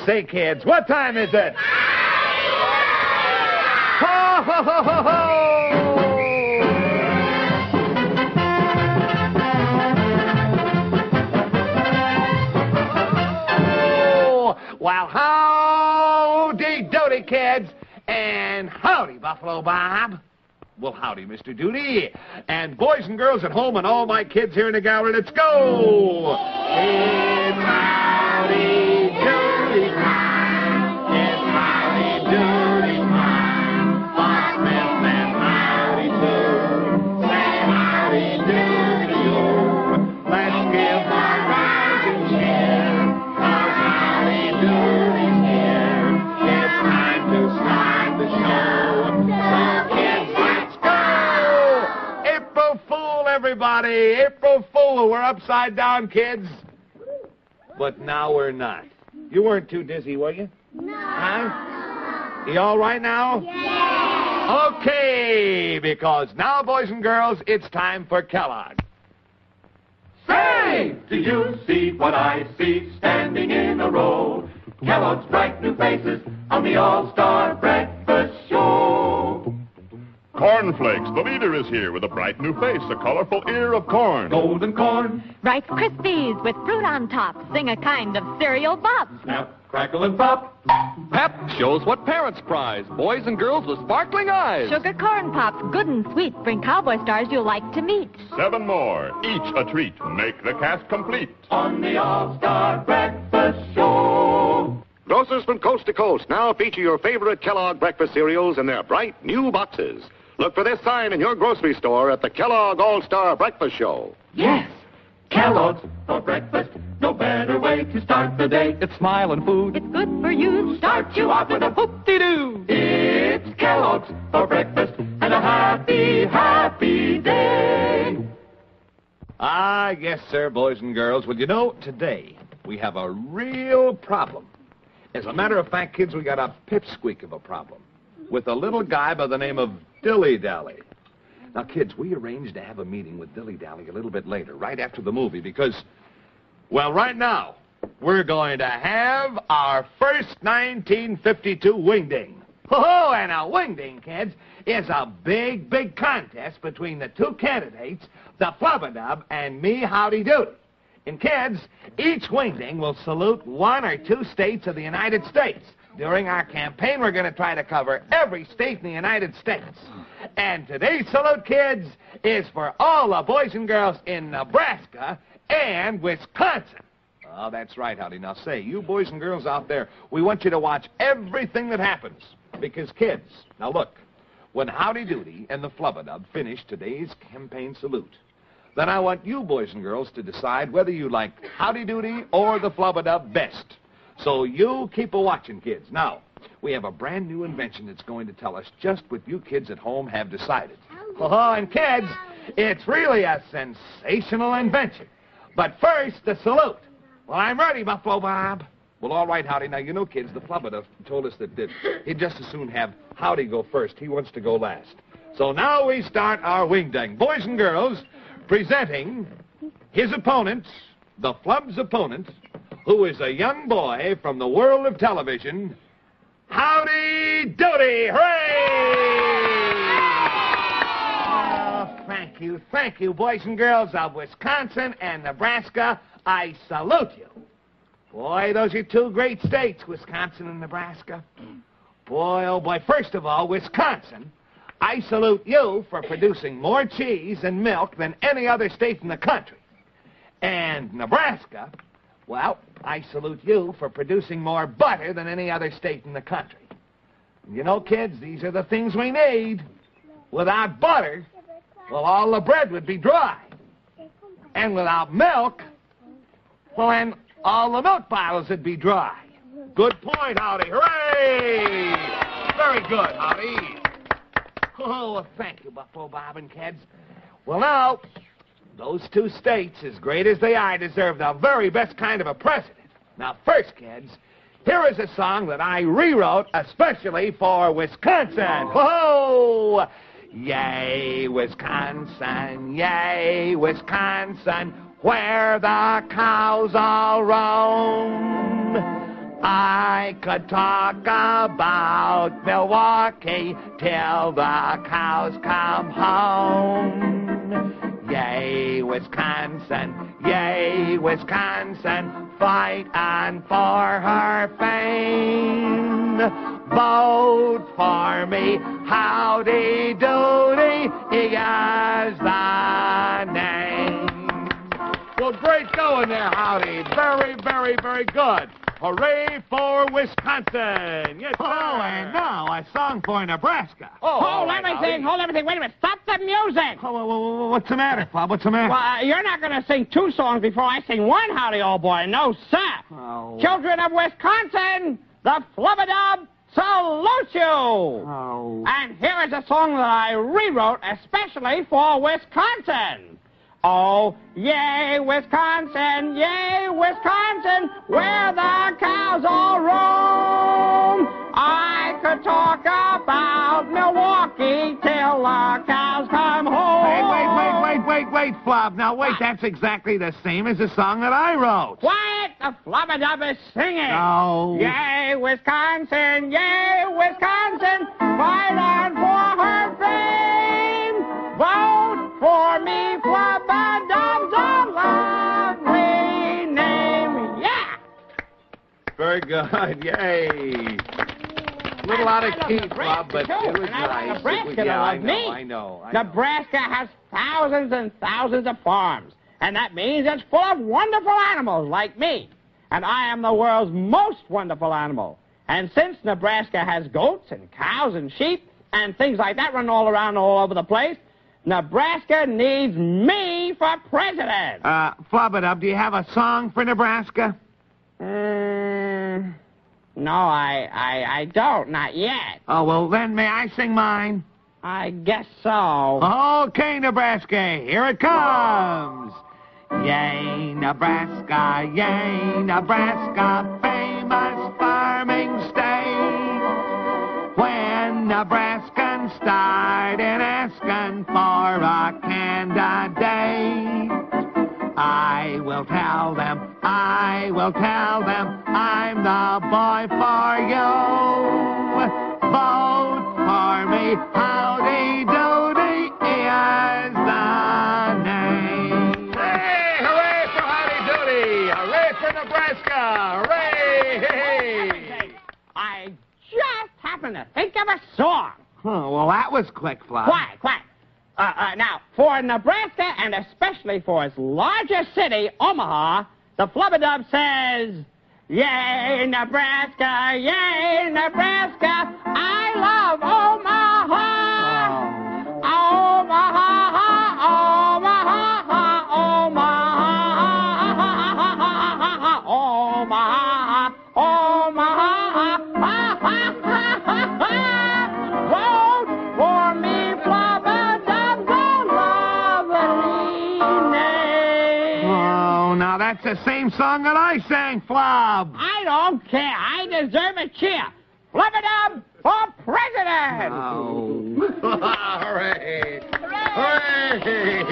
Say, kids, what time is it? Ho, ho, ho, ho, ho! Well, howdy doody, kids, and howdy, Buffalo Bob. Well, howdy, Mr. Doody. And boys and girls at home and all my kids here in the gallery, let's go! It's howdy doody time. It's howdy doody time. Bob Smith and howdy too. Say howdy doody do. Let's give our rising cheer. 'Cause howdy doody's here. It's time to start the show. So kids, let's go! April Fool, everybody! April Fool! We're upside down, kids. But now we're not. You weren't too dizzy, were you? No. Huh? You all right now? Yeah. Okay, because now, boys and girls, it's time for Kellogg. Say, do you see what I see standing in a row? Kellogg's bright new faces on the All-Star Breakfast Show. Cornflakes, the leader is here with a bright new face, a colorful ear of corn. Golden corn, Rice Krispies with fruit on top. Sing a kind of cereal bop. snap, crackle, and pop. Pep shows what parents prize. Boys and girls with sparkling eyes. Sugar corn pops, good and sweet. Bring cowboy stars you'll like to meet. 7 more, each a treat. Make the cast complete. On the All-Star Breakfast Show. Grocers from coast to coast now feature your favorite Kellogg breakfast cereals in their bright new boxes. Look for this sign in your grocery store at the Kellogg All-Star Breakfast Show. Yes, Kellogg's for breakfast. No better way to start the day. It's smiling food. It's good for you. Start you off with a Whoop-de-doo. It's Kellogg's for breakfast and a happy, happy day. Ah, yes, sir, boys and girls. Well, you know, today we have a real problem. As a matter of fact, kids, we got a pipsqueak of a problem with a little guy by the name of Dilly-Dally. Now, kids, we arranged to have a meeting with Dilly-Dally a little bit later, right after the movie, because, well, right now, we're going to have our first 1952 wingding. Oh, and a wingding, kids, is a big, big contest between the two candidates, the Flubadub and me, Howdy Doody. And, kids, each wingding will salute 1 or 2 states of the United States. During our campaign, we're going to try to cover every state in the United States. And today's salute, kids, is for all the boys and girls in Nebraska and Wisconsin. Oh, that's right, Howdy. Now, say, you boys and girls out there, we want you to watch everything that happens. Because, kids, now look, when Howdy Doody and the Flubadub finish today's campaign salute, then I want you boys and girls to decide whether you like Howdy Doody or the Flubadub best. So you keep a-watching, kids. Now, we have a brand new invention that's going to tell us just what you kids at home have decided. Oh, and kids, it's really a sensational invention. But first, the salute. Well, I'm ready, Buffalo Bob. Well, all right, Howdy. Now, you know, kids, the Flubadub told us that he'd just as soon have Howdy go first. He wants to go last. So now we start our wingding. Boys and girls, presenting his opponent, the Flub's opponent, who is a young boy from the world of television, Howdy Doody! Hooray! Oh, thank you, boys and girls of Wisconsin and Nebraska. I salute you. Boy, those are 2 great states, Wisconsin and Nebraska. Boy, oh boy, first of all, Wisconsin, I salute you for producing more cheese and milk than any other state in the country. And Nebraska, well, I salute you for producing more butter than any other state in the country. You know, kids, these are the things we need. Without butter, well, all the bread would be dry. And without milk, well, then all the milk bottles would be dry. Good point, Howdy. Hooray! Very good, Howdy. Oh, thank you, Buffalo Bob and kids. Well, now, those 2 states, as great as they are, deserve the very best kind of a president. Now, first, kids, here is a song that I rewrote especially for Wisconsin. Whoa! Yay, Wisconsin, where the cows all roam. I could talk about Milwaukee till the cows come home. Yay, Wisconsin, fight on for her fame. Vote for me, howdy doody, is the name. Well, great going there, Howdy. Very, very, very good. Hooray for Wisconsin! Yes, sir. Oh, and now a song for Nebraska. Hold everything. Wait a minute. Stop the music. Oh, what's the matter, Bob? What's the matter? Well, you're not going to sing two songs before I sing one, Howdy, old boy. No, sir. Oh. Children of Wisconsin, the Flubadub salute you. Oh. And here is a song that I rewrote especially for Wisconsin. Oh, yay, Wisconsin, where the cows all roam. I could talk about Milwaukee till the cows come home. Wait, Flob. Now, wait, that's exactly the same as the song that I wrote. Quiet, the Flubadub is singing. No. Yay, Wisconsin, fight on for her fame. Vote for me, Flubadub's a lovely name. Yeah. Very good. Yay. A little out of key, Bob, but it was nice. Nebraska Yeah, loves me. I know. Nebraska has thousands and thousands of farms, and that means it's full of wonderful animals like me. And I am the world's most wonderful animal. And since Nebraska has goats and cows and sheep and things like that running all around all over the place, Nebraska needs me for president. Flubadub, do you have a song for Nebraska? No, I don't, not yet. Oh, well, then may I sing mine? I guess so. Okay, Nebraska, here it comes. Yay, Nebraska, famous farming state. When Nebraskans start in asking for a candidate, I will tell them, I'm the boy for you. Vote for me, howdy doody is the name. Hey, hooray for Howdy Doody! Hooray for Nebraska! Hooray! Hey! I just happened to think of a song. Oh, well, that was quick, Flop. Quiet. Now, for Nebraska, and especially for its largest city, Omaha, the Flubadub says, yay, Nebraska, I love Omaha. Vote for me, Flubadub's a lovely name. Oh, now that's the same song that I sang, Flob. I don't care. I deserve a cheer. Flubadub for president. Oh. Hooray! Hooray!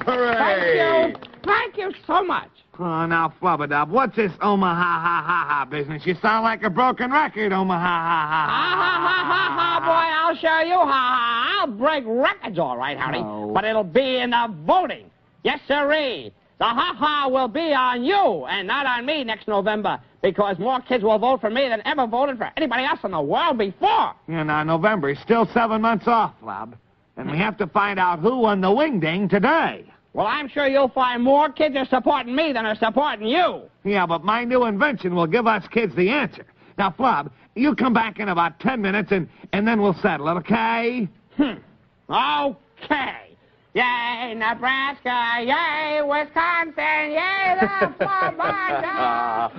Hooray! Thank you so much. Oh, now, Flubadub, what's this Omaha business? You sound like a broken record, Omaha. Boy, I'll show you I'll break records, all right, Howdy. Oh. But it'll be in the voting. Yes, sirree. The ha-ha will be on you and not on me next November, because more kids will vote for me than ever voted for anybody else in the world before. Yeah, now, November is still 7 months off, Flob. And we have to find out who won the wing ding today. Well, I'm sure you'll find more kids are supporting me than are supporting you. Yeah, but my new invention will give us kids the answer. Now, Flob, you come back in about 10 minutes, and then we'll settle it, okay? Okay. Yay, Nebraska, yay, Wisconsin, yay, the Flubadub.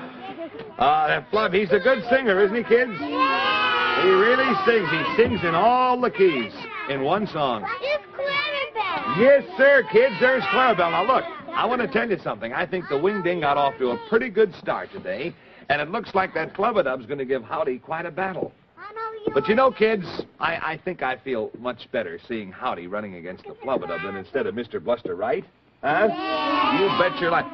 That Flub, he's a good singer, isn't he, kids? Yeah. He really sings. He sings in all the keys in one song. It's Clarabelle. Yes, sir, kids, there's Clarabelle. Now, look, I want to tell you something. I think the wing ding got off to a pretty good start today, and it looks like that Flubadub's going to give Howdy quite a battle. But you know, kids, I think I feel much better seeing Howdy running against the Flubadub than instead of Mr. Buster Wright. Huh? Yeah. You bet your life.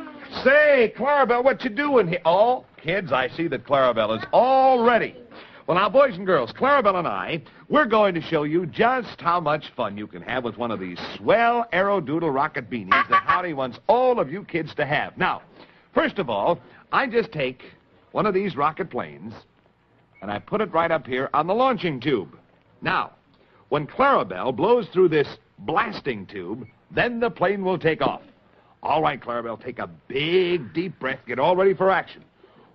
Say, Clarabelle, what you doing here? Oh, kids, I see that Clarabelle is all ready. Well, now, boys and girls, Clarabelle and I, we're going to show you just how much fun you can have with one of these swell Aerodoodle rocket beanies that Howdy wants all of you kids to have. Now, first of all, I just take one of these rocket planes and I put it right up here on the launching tube. Now, when Clarabelle blows through this blasting tube, then the plane will take off. All right, Clarabelle, take a big, deep breath. Get all ready for action.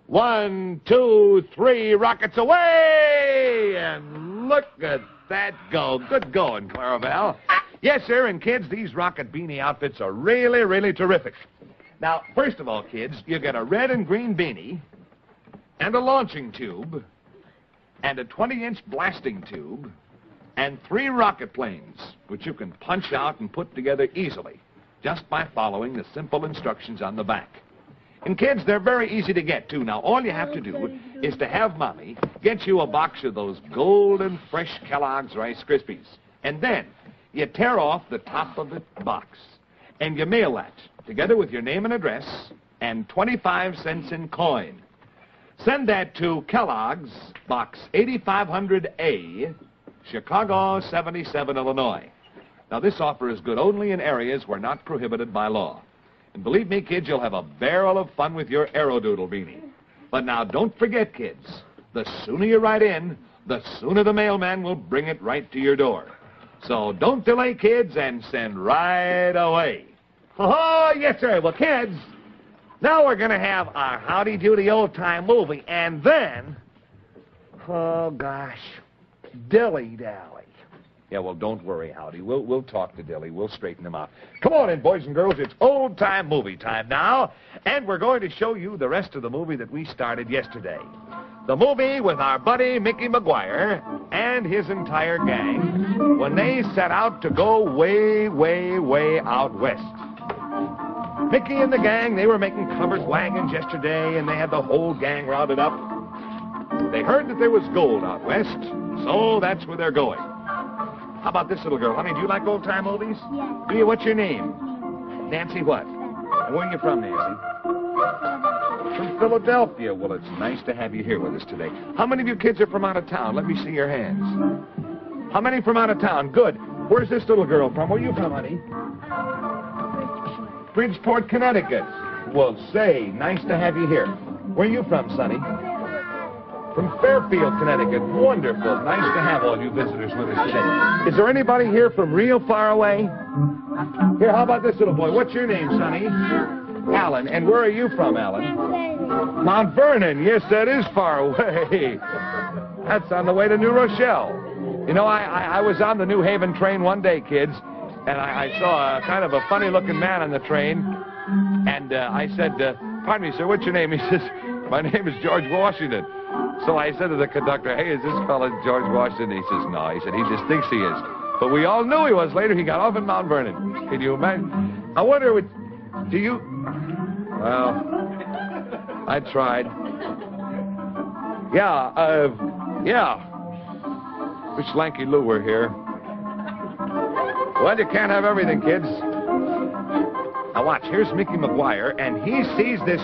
1, 2, 3, rockets away! And look at that go. Good going, Clarabelle. Yes, sir, and kids, these rocket beanie outfits are really, really terrific. Now, first of all, kids, you get a red and green beanie and a launching tube and a 20-inch blasting tube and 3 rocket planes, which you can punch out and put together easily just by following the simple instructions on the back. And kids, they're very easy to get, too. Now, all you have to do is to have Mommy get you a box of those golden, fresh Kellogg's Rice Krispies. And then you tear off the top of the box, and you mail that, together with your name and address, and 25 cents in coin. Send that to Kellogg's, Box 8500A, Chicago 77, Illinois. Now, this offer is good only in areas where not prohibited by law. And believe me, kids, you'll have a barrel of fun with your Aerodoodle beanie. But now, don't forget, kids, the sooner you write in, the sooner the mailman will bring it right to your door. So don't delay, kids, and send right away. Oh, yes, sir. Well, kids, now we're going to have our Howdy Doody old-time movie, and then, oh, gosh, dilly-dally. Yeah, well, don't worry, Howdy. We'll talk to Dilly. We'll straighten him out. Come on in, boys and girls. It's old-time movie time now, and we're going to show you the rest of the movie that we started yesterday. The movie with our buddy Mickey McGuire and his entire gang when they set out to go way, way, way out west. Mickey and the gang, they were making covered wagons yesterday, and they had the whole gang rounded up. They heard that there was gold out west, so that's where they're going. How about this little girl? Honey, do you like old-time movies? Yes. Do you? What's your name? Nancy what? And where are you from, Nancy? From Philadelphia. Well, it's nice to have you here with us today. How many of you kids are from out of town? Let me see your hands. How many from out of town? Good. Where's this little girl from? Where are you from, honey? Bridgeport, Connecticut. Well, say, nice to have you here. Where are you from, Sonny? From Fairfield, Connecticut. Wonderful. Nice to have all you visitors with us today. Is there anybody here from real far away? Here, how about this little boy? What's your name, Sonny? Alan. And where are you from, Alan? Mount Vernon. Yes, that is far away. That's on the way to New Rochelle. You know, I was on the New Haven train one day, kids, and I saw a kind of a funny-looking man on the train, and I said, pardon me, sir, what's your name? He says, my name is George Washington. So I said to the conductor, hey, is this fella George Washington? He says, no. He said, he just thinks he is. But we all knew he was. Later, he got off in Mount Vernon. Can you imagine? I wonder, do you... Well, I tried. Yeah. Wish Lanky Lou were here. Well, you can't have everything, kids. Now watch, here's Mickey McGuire, and he sees this...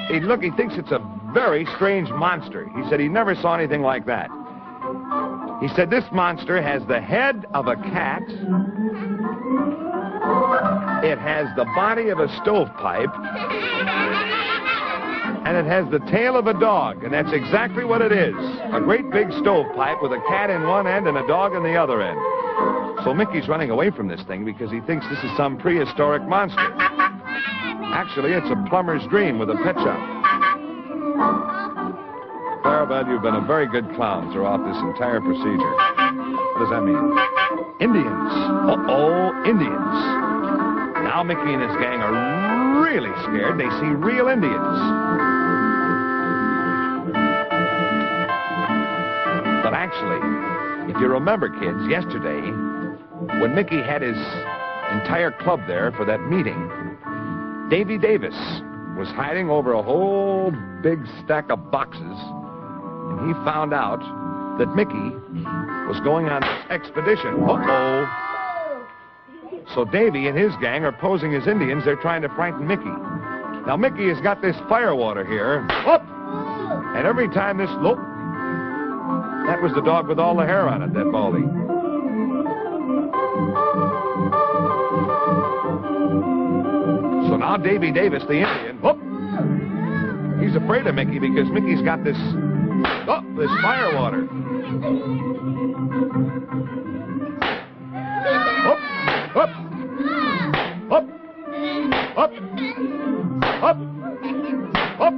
He thinks it's a very strange monster. He said he never saw anything like that. He said this monster has the head of a cat. It has the body of a stovepipe. And it has the tail of a dog. And that's exactly what it is. A great big stovepipe with a cat in one end and a dog in the other end. So Mickey's running away from this thing because he thinks this is some prehistoric monster. Actually, it's a plumber's dream with a pet shop. Clarabelle, you've been a very good clown throughout this entire procedure. What does that mean? Indians. Uh-oh, Indians. Now Mickey and his gang are really scared. They see real Indians. But actually, if you remember, kids, yesterday, when Mickey had his entire club there for that meeting, Davy Davis was hiding over a whole big stack of boxes, and he found out that Mickey was going on this expedition. Uh-oh. So Davy and his gang are posing as Indians. They're trying to frighten Mickey. Now, Mickey has got this firewater here. Whoop! And every time this... Look. That was the dog with all the hair on it, that Baldy. So now Davy Davis, the Indian... Whoop! He's afraid of Mickey because Mickey's got this... Oh, this firewater. Whoop! Whoop! Whoop! Whoop! Whoop! Whoop!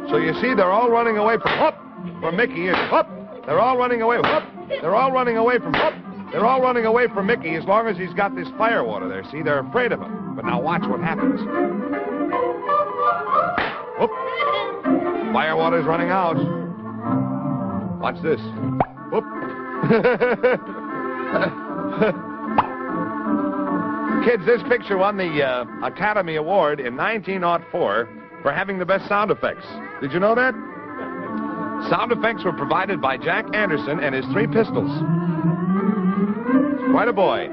So you see, they're all running away from whoop, from Mickey. And whoop! They're all running away. Whoop! They're all running away from whoop. They're all running away from Mickey as long as he's got this firewater there. See, they're afraid of him. But now watch what happens. Whoop! Firewater's running out. Watch this. Whoop! Kids, this picture won the Academy Award in 1904 for having the best sound effects. Did you know that? Sound effects were provided by Jack Anderson and his 3 pistols. Quite a boy.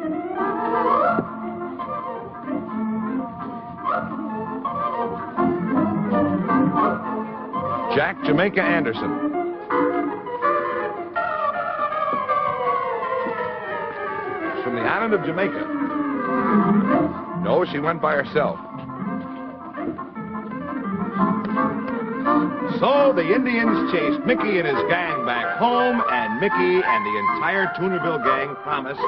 Jack Jamaica Anderson. From the island of Jamaica. No, she went by herself. So the Indians chased Mickey and his gang back home, and Mickey and the entire Toonerville gang promised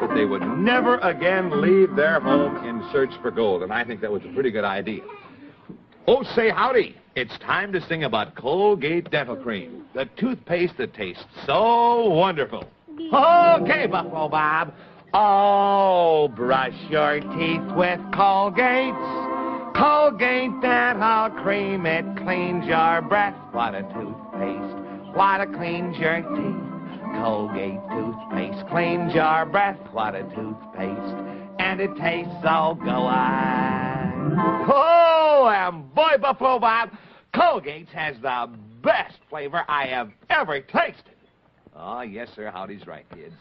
that they would never again leave their home in search for gold. And I think that was a pretty good idea. Oh, say howdy. It's time to sing about Colgate Dental Cream, the toothpaste that tastes so wonderful. Okay, Buffalo Bob. Oh, brush your teeth with Colgate's. Colgate Dental Cream, it cleans your breath. What a toothpaste. What a cleans your teeth. Colgate toothpaste cleans your breath. What a toothpaste. And it tastes so good. Oh, and boy, Buffalo Bob, Colgate's has the best flavor I have ever tasted. Oh, yes, sir. Howdy's right, kids.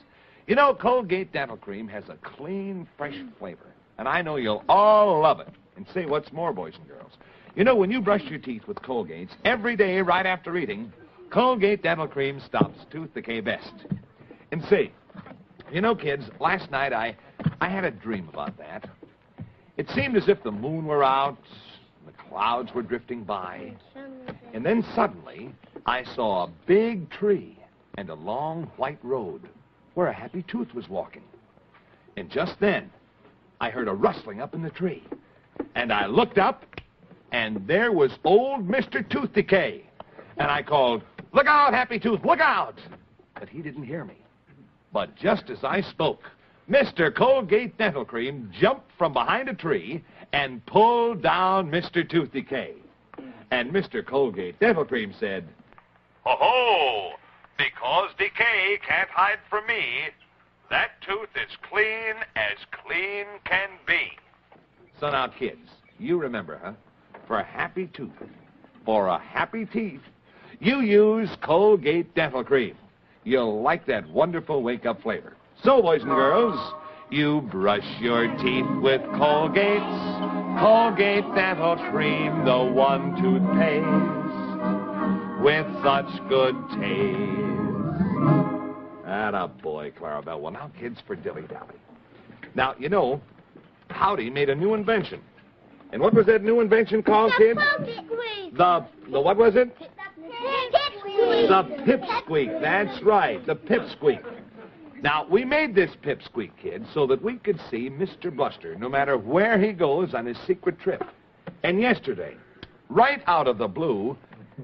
You know, Colgate Dental Cream has a clean, fresh flavor. And I know you'll all love it. And say what's more, boys and girls. You know, when you brush your teeth with Colgate's every day right after eating, Colgate Dental Cream stops tooth decay best. And say, you know, kids, last night I had a dream about that. It seemed as if the moon were out, the clouds were drifting by, and then suddenly I saw a big tree and a long white road where a happy tooth was walking. And just then, I heard a rustling up in the tree. And I looked up, and there was old Mr. Tooth Decay. And I called, "Look out, Happy Tooth, look out!" But he didn't hear me. But just as I spoke, Mr. Colgate Dental Cream jumped from behind a tree and pulled down Mr. Tooth Decay. And Mr. Colgate Dental Cream said, "Ho-ho! Because decay can't hide from me, that tooth is clean as clean can be." So now, kids, you remember, huh? For a happy tooth, for a happy teeth, you use Colgate Dental Cream. You'll like that wonderful wake-up flavor. So, boys and girls, you brush your teeth with Colgate's Colgate Dental Cream, the one toothpaste with such good taste. Attaboy, Clarabelle. Well, now, kids, for dilly-dally. Now, you know, Howdy made a new invention. And what was that new invention called, kids? The what was it? The pipsqueak. That's right, the pipsqueak. Now, we made this pipsqueak, kids, so that we could see Mr. Bluster no matter where he goes on his secret trip. And yesterday, right out of the blue,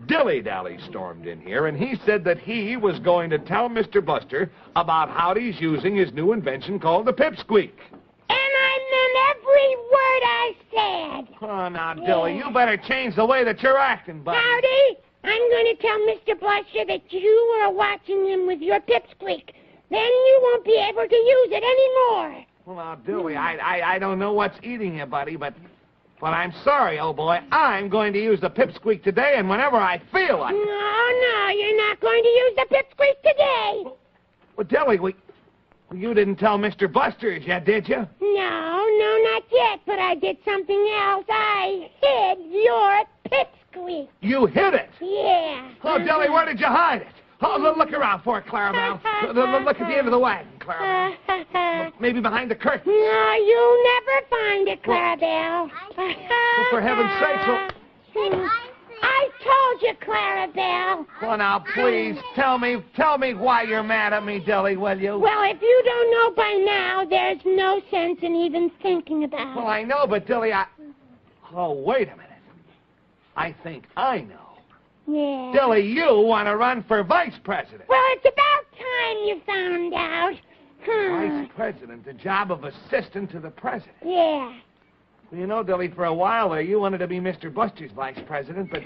Dilly-Dally stormed in here, and he said that he was going to tell Mr. Bluster about Howdy's using his new invention called the pipsqueak. And I meant every word I said. Oh, now, Dilly, you better change the way that you're acting, buddy. Howdy, I'm going to tell Mr. Bluster that you were watching him with your pipsqueak. Then you won't be able to use it anymore. Well, now, Dilly, I don't know what's eating you, buddy, but I'm sorry, old boy. I'm going to use the pipsqueak today and whenever I feel like it. No, you're not going to use the pipsqueak today. Well, Dilly, you didn't tell Mr. Busters yet, did you? No, not yet. it, but I did something else. I hid your pipsqueak. You hid it. Yeah. Oh, Dilly, where did you hide it? Oh, look around for it, Clarabelle. Look at the end of the wagon, Clarabelle. Maybe behind the curtain. No, you'll never find it, Clarabelle. Well, for heaven's sake, I told you, Clarabelle. well, now, please, tell me why you're mad at me, Dilly, will you? Well, if you don't know by now, there's no sense in even thinking about Well, it. I know, but Dilly, Oh, wait a minute. I think I know. Yeah. Dilly, you want to run for vice president. Well, it's about time you found out. Vice president, the job of assistant to the president. Yeah. Well, you know, Dilly, for a while there, you wanted to be Mr. Buster's vice president, but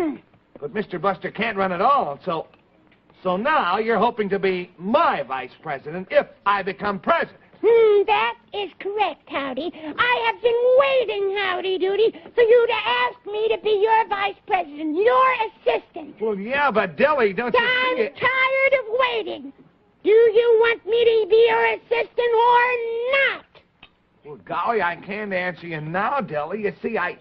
Mr. Buster can't run at all, so now you're hoping to be my vice president if I become president. That is correct, Howdy. I have been waiting, Howdy Doody, for you to ask me to be your vice president, your assistant. Well, yeah, but Dilly, don't you I'm see it? tired of waiting. Do you want me to be your assistant or not? Well, golly, I can't answer you now, Dilly. You see, I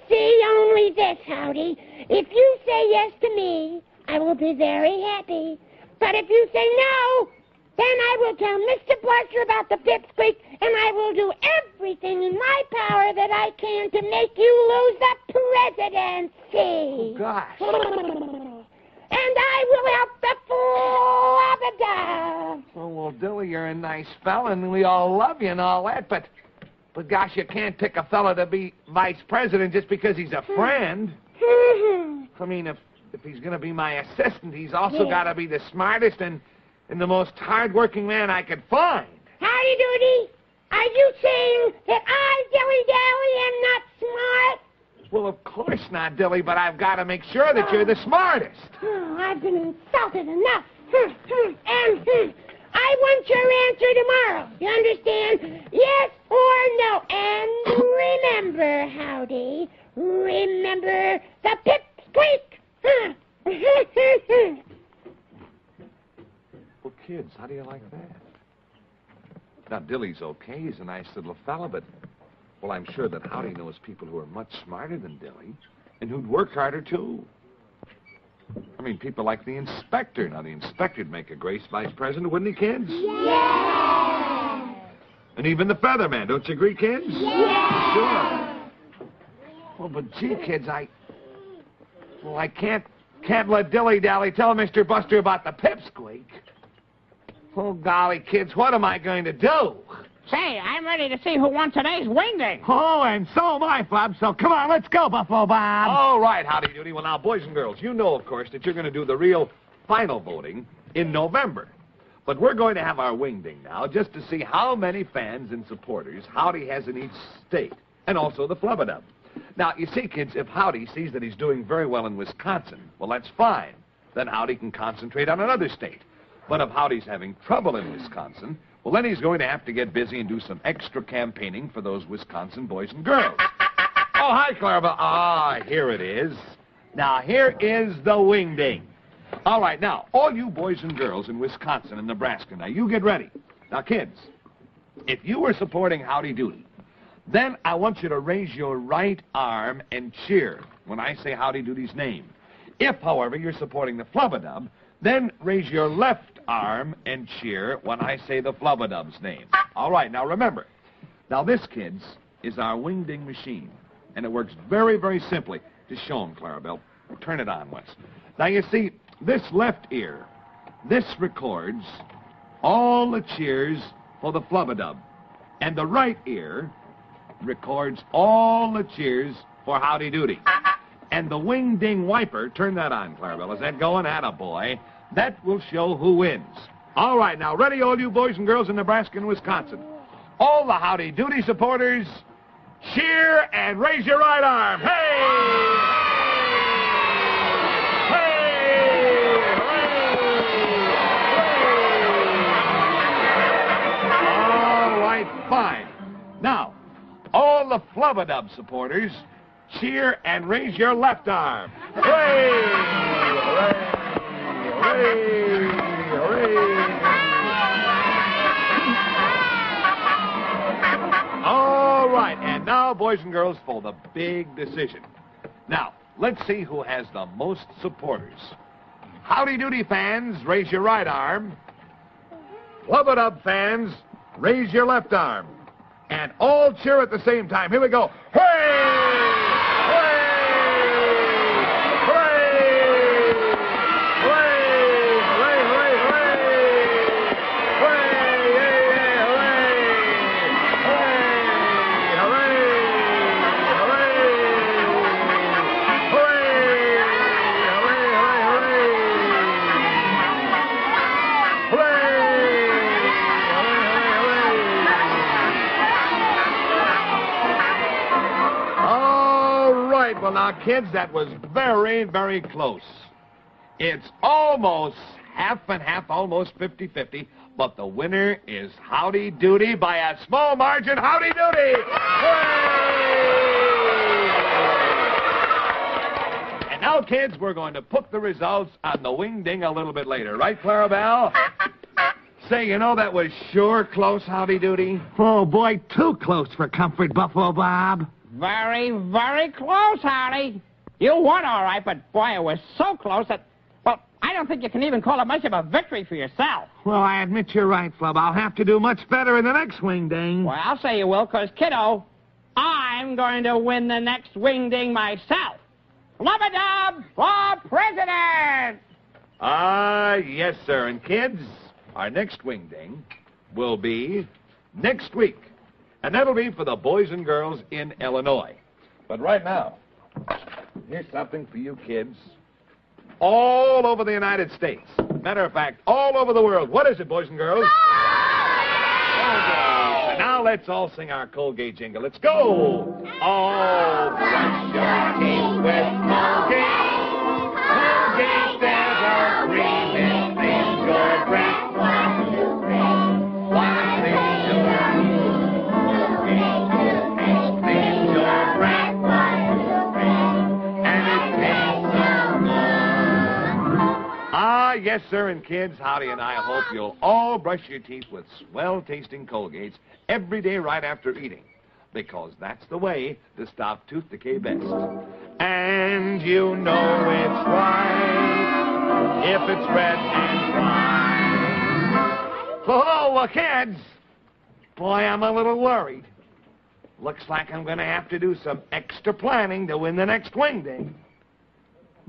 see only this, Howdy. If you say yes to me, I will be very happy. But if you say no, then I will tell Mr. Buster about the pipsqueak, and I will do everything in my power that I can to make you lose the presidency. Oh, gosh. And I will help the flabbergasted. Oh, well, Dilly, you're a nice fella, and we all love you and all that, but gosh, you can't pick a fella to be vice president just because he's a friend. I mean, if he's going to be my assistant, he's also got to be the smartest and the most hard-working man I could find. Howdy Doody, are you saying that I, Dilly Dally, am not smart? Well, of course not, Dilly, but I've got to make sure that you're the smartest. I've been insulted enough. And I want your answer tomorrow. You understand? Yes or no. And remember, Howdy, remember the pipsqueak. Well, kids, how do you like that? Now, Dilly's okay. He's a nice little fella, but, well, I'm sure that Howdy knows people who are much smarter than Dilly and who'd work harder, too. I mean, people like the inspector. Now, the inspector'd make a great vice president, wouldn't he, kids? Yeah. And even the featherman. Don't you agree, kids? Yeah. Sure. Well, but gee, kids, I can't let Dilly-Dally tell Mr. Buster about the pipsqueak. Oh, golly, kids, what am I going to do? Say, I'm ready to see who won today's wingding. Oh, and so am I, Bob, so come on, let's go, Buffalo Bob. All right, Howdy Doody. Well, now, boys and girls, you know, of course, that you're going to do the real final voting in November. But we're going to have our wingding now just to see how many fans and supporters Howdy has in each state, and also the flubadub. Now, you see, kids, if Howdy sees that he's doing very well in Wisconsin, well, that's fine. Then Howdy can concentrate on another state. But if Howdy's having trouble in Wisconsin, well, then he's going to have to get busy and do some extra campaigning for those Wisconsin boys and girls. Oh, hi, Clarabelle. Ah, here it is. Now, here is the wingding. All right, now, all you boys and girls in Wisconsin and Nebraska, now, you get ready. Now, kids, if you were supporting Howdy Doody, then I want you to raise your right arm and cheer when I say Howdy Doody's name. If, however, you're supporting the flubadub, then raise your left arm and cheer when I say the flubadub's name. All right, now remember, now this, kids, is our wingding machine, and it works very, very simply. Just show them, Clarabelle. Turn it on, Wes. Now, you see, this left ear, this records all the cheers for the flubadub, and the right ear records all the cheers for Howdy Doody. And the wing-ding wiper, turn that on, Clarabelle. Is that going? Attaboy. That will show who wins. All right, now, ready, all you boys and girls in Nebraska and Wisconsin. All the Howdy Doody supporters, cheer and raise your right arm. Hey! All right, fine. Now, all the flubadub supporters, cheer and raise your left arm. Hooray! Hooray! Hooray! All right, and now, boys and girls, for the big decision. Now, let's see who has the most supporters. Howdy Doody fans, raise your right arm. Flub It Up fans, raise your left arm. And all cheer at the same time. Here we go. Hooray! Well, now, kids, that was very, very close. It's almost half and half, almost 50-50, but the winner is Howdy Doody by a small margin. Howdy Doody! Hooray! And now, kids, we're going to put the results on the wing ding a little bit later. Right, Clarabelle? Say, you know, that was sure close, Howdy Doody. Oh, boy, too close for comfort, Buffalo Bob. Very, very close, Howdy. You won all right, but, boy, it was so close that, well, I don't think you can even call it much of a victory for yourself. Well, I admit you're right, Flub. I'll have to do much better in the next wing ding. Well, I'll say you will, because, kiddo, I'm going to win the next wing ding myself. Flub-a-dub for president! Yes, sir. And, kids, our next wing ding will be next week. And that'll be for the boys and girls in Illinois. But right now, here's something for you kids all over the United States. Matter of fact, all over the world. What is it, boys and girls? Colgate. And now let's all sing our Colgate jingle. Let's go. Oh, brush your teeth with Colgate. Colgate, there's a cream. It cleans your breath. Yes, sir, and kids, Howdy and I hope you'll all brush your teeth with swell-tasting Colgates every day right after eating, because that's the way to stop tooth decay best. And you know it's right if it's red and white. Oh, kids, boy, I'm a little worried. Looks like I'm going to have to do some extra planning to win the next wing ding.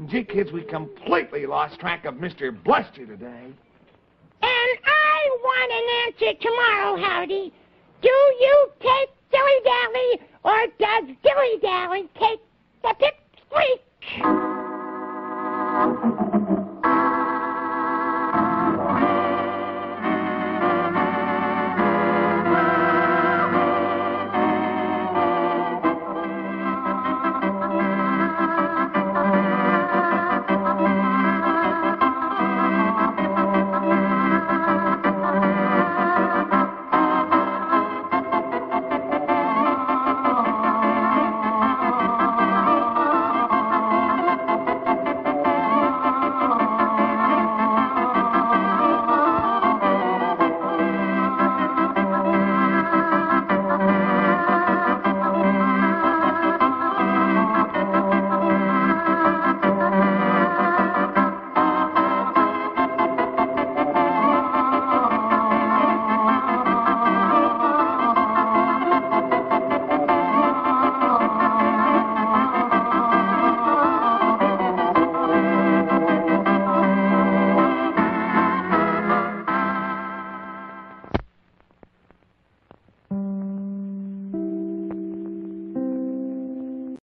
Gee, kids, we completely lost track of Mr. Bluster today. And I want an answer tomorrow, Howdy. Do you take dilly-dally, or does dilly-dally take the pipsqueak?